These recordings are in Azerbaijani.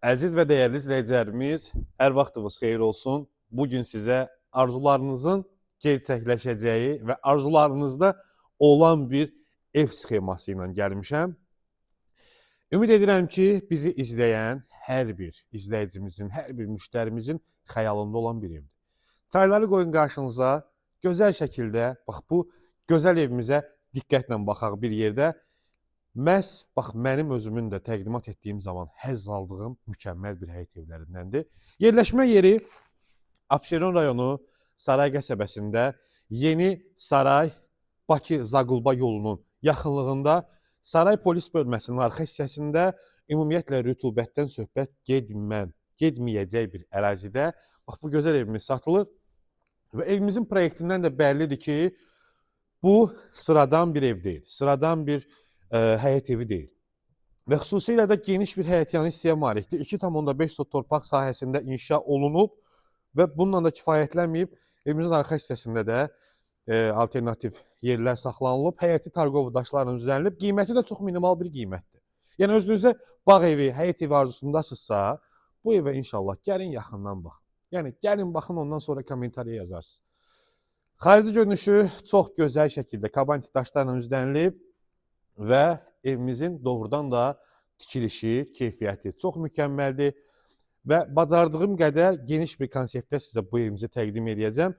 Əziz və dəyərli izləyicilərimiz, hər vaxtınız xeyir olsun. Bugün sizə arzularınızın gerçəkləşəcəyi və arzularınızda olan bir ev sxeması ilə gəlmişəm. Ümid edirəm ki, bizi izləyən hər bir izləyicimizin, hər bir müştərimizin xəyalında olan bir evdir. Çayları qoyun qarşınıza, gözəl şəkildə, bax bu gözəl evimizə diqqətlə baxaq bir yerdə. Məhz bax mənim özümün də təqdimat etdiyim zaman həzz aldığım mükəmməl bir həyət evlərindəndir. Yerləşmə yeri Abşeron rayonu Saray qəsəbəsində Yeni Saray Bakı-Zaqulba yolunun yaxınlığında Saray polis bölməsinin arxa hissəsində ümumiyyətlə rütubətdən söhbət getməyəcək bir ərazidə bax bu gözəl evimiz satılır və evimizin proyektindən də bəllidir ki, bu sıradan bir ev deyil, sıradan bir həyət evi deyil. Və xüsusilə də geniş bir həyətyanı hissəyə malikdir. 2,5 sot torpaq sahəsində inşa olunub və bununla da kifayətlənməyib, evimizin arxa hissəsində də alternativ yerlər saxlanılıb, həyəti tarqov daşlarla üzlənilib, qiyməti də çox minimal bir qiymətdir. Yəni özünüzə bağ evi, həyət evi arzusundasınızsa, bu evə inşallah gəlin yaxından baxın. Yəni gəlin baxın, ondan sonra kommentariya yazarsınız. Xarici görünüşü çox gözəl şəkildə kabantik daşlarla üzlənilib və evimizin doğrudan da tikilişi, keyfiyyəti çox mükəmməldir və bacardığım qədər geniş bir konseptdə sizə bu evimizi təqdim edəcəm.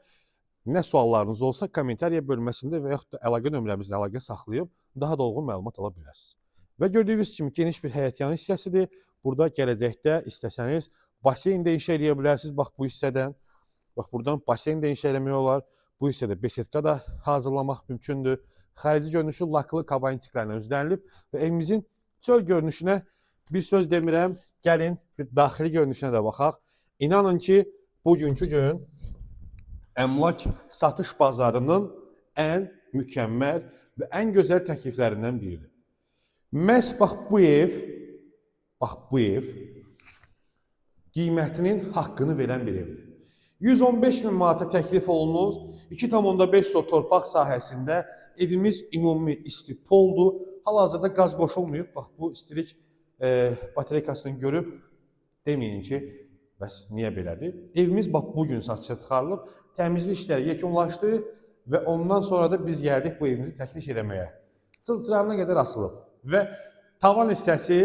Nə suallarınız olsa kommentariya bölməsində və yaxud da əlaqə nömrəmizlə əlaqə saxlayıb daha dolğun məlumat ala bilərsiniz. Və gördüyünüz kimi geniş bir həyətyanı hissəsidir. Burada gələcəkdə istəsəniz baseyn də inşa edə bilərsiniz. Bax bu hissədən, bax buradan baseyn də inşa eləmək olar. Bu hissədə besetka da hazırlamaq mümkündür. Xarici görünüşü laklı kabantiklərlə üzlənilib və evimizin çöl görünüşünə bir söz demirəm, gəlin daxili görünüşünə də baxaq. İnanın ki, bugünkü gün əmlak satış bazarının ən mükəmməl və ən gözəl təkliflərindən biridir. Məhz bax bu ev qiymətinin haqqını verən bir evdir. 115 min manata təklif olunur. 2,5 sot torpaq sahəsində evimiz ümumi istipoldur. Hal-hazırda qaz qoşulmayıb. Bax bu istilik baterekasını görüb deməyin ki, bəs niyə belədir? Evimiz bax bugün satışa çıxarılıb. Təmizlik işləri yekunlaşdı və ondan sonra da biz gəldik bu evimizi təklif etməyə. Çılçırağına qədər asılıb və tavan hissəsi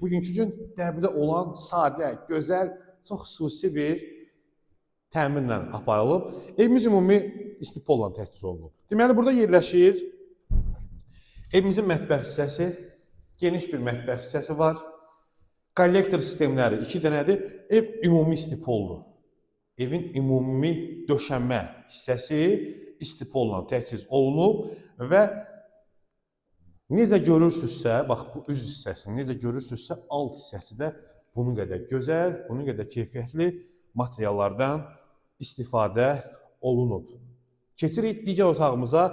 bugünkü gün dəbdə olan sadə, gözəl, çox xüsusi bir təminlə aparılıb. Evimiz ümumi istipolla təchiz olunub. Deməli, burada yerləşir evimizin mətbəx hissəsi, geniş bir mətbəx hissəsi var. Kollektor sistemləri 2 dənədir. Ev ümumi istipoldur. Evin ümumi döşənmə hissəsi istipolla təchiz olunub və necə görürsünüzsə, bax bu üz hissəsini necə görürsünüzsə, alt hissəsi də bunun qədər gözəl, bunun qədər keyfiyyətli materiallardan istifadə olunub. Keçirik digər otağımıza.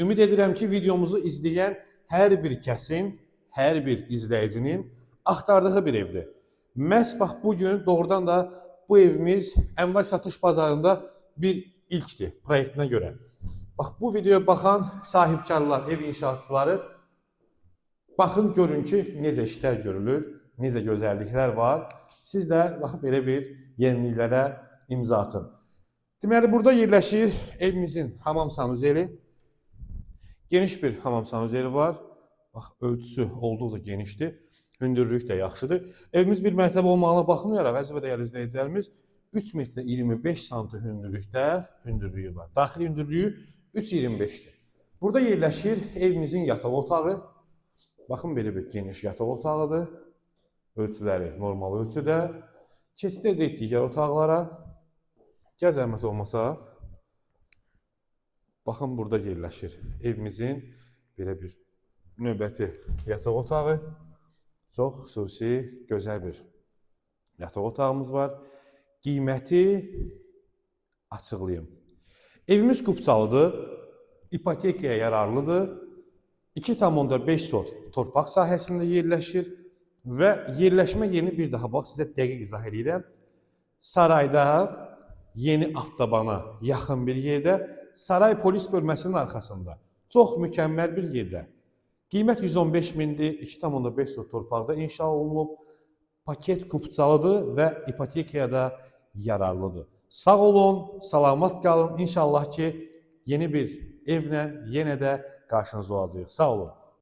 Ümid edirəm ki, videomuzu izləyən hər bir kəsin, hər bir izləyicinin axtardığı bir evdir. Məhz bax bugün doğrudan da bu evimiz əmlak satış bazarında bir ilkdir proyektinə görə. Bax bu videoya baxan sahibkarlar, ev inşaatçıları baxın görün ki, necə işlər görülür, necə gözəlliklər var. Siz də baxıb belə bir yeniliklərə imza atın. Deməli, burada yerləşir evimizin hamam sanuzeli. Geniş bir hamam sanuzeli var. Bax, ölçüsü olduqca genişdir. Hündürlük də yaxşıdır. Evimiz bir mərtəbə olmağına baxmayaraq, əziz və dəyərli izləyicilərimiz, 3 metrə 25 sm hündürlükdə hündürlüyü var. Daxili hündürlüyü 3,25-dir. Burada yerləşir evimizin yataq otağı. Baxın, belə bir geniş yataq otağıdır. Ölçüləri normal ölçüdə. Keçid edək digər otaqlara. Gəl zəhmət olmasa, baxın burada yerləşir evimizin belə bir növbəti yataq otağı. Çox xüsusi, gözəl bir yataq otağımız var. Qiyməti açıqlayım. Evimiz qupçalıdır, ipotekaya yararlıdır. 2,5 sot torpaq sahəsində yerləşir və yerləşmə yeni bir daha bax sizə dəqiq izah edirəm. Sarayda Yeni avtobana yaxın bir yerdə, Saray polis bölməsinin arxasında çox mükəmməl bir yerdə. Qiymət 115 mindir, 2,5 sot torpaqda inşa olunub. paket kupçalıdır və ipotekaya da yararlıdır. Sağ olun, salamat qalın. İnşallah ki, yeni bir evlə yenə də qarşınızda olacağıq. Sağ olun.